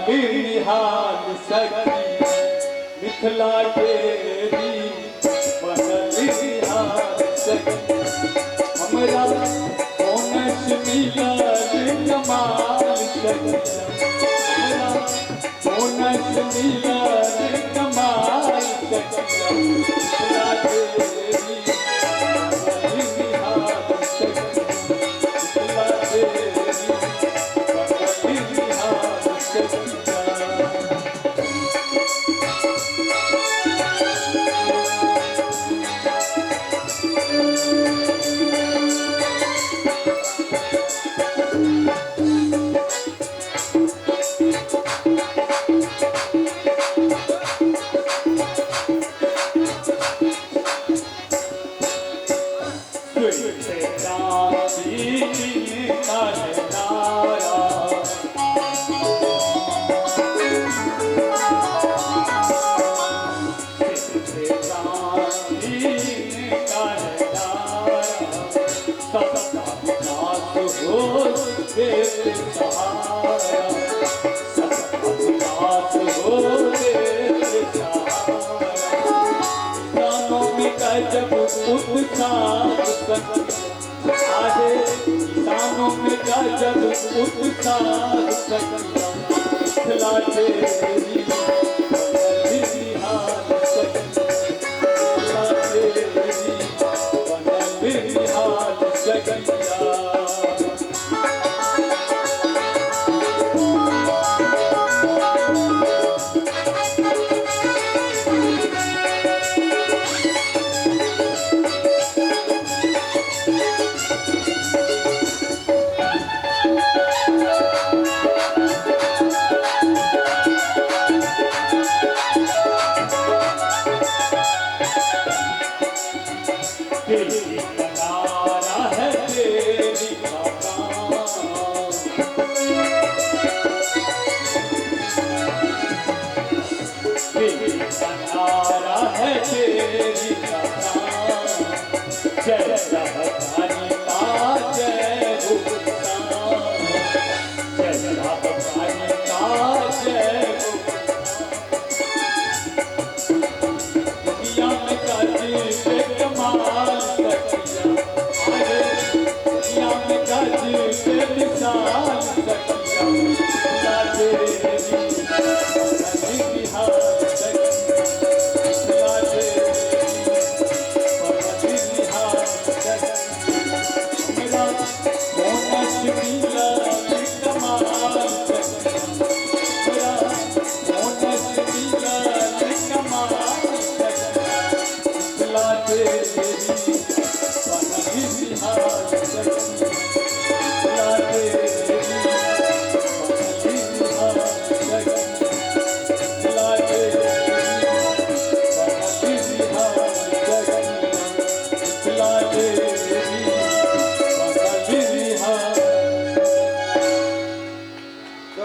निहाल सखी मिथिला तेरी बनल निहाल सखी हमरा ओनस मिलल कमाल सखी हमरा ओनस मिलल कमाल सखी मिथिला तेरी बनल निहाल सखी मिथिला तेरी बनल निहाल सखी जब उत्साह आहे किसानों में जब उत्साह मिथिला तेरी बनल निहाल सखी मिथिला तेरी बनल निहाल सखी तेरी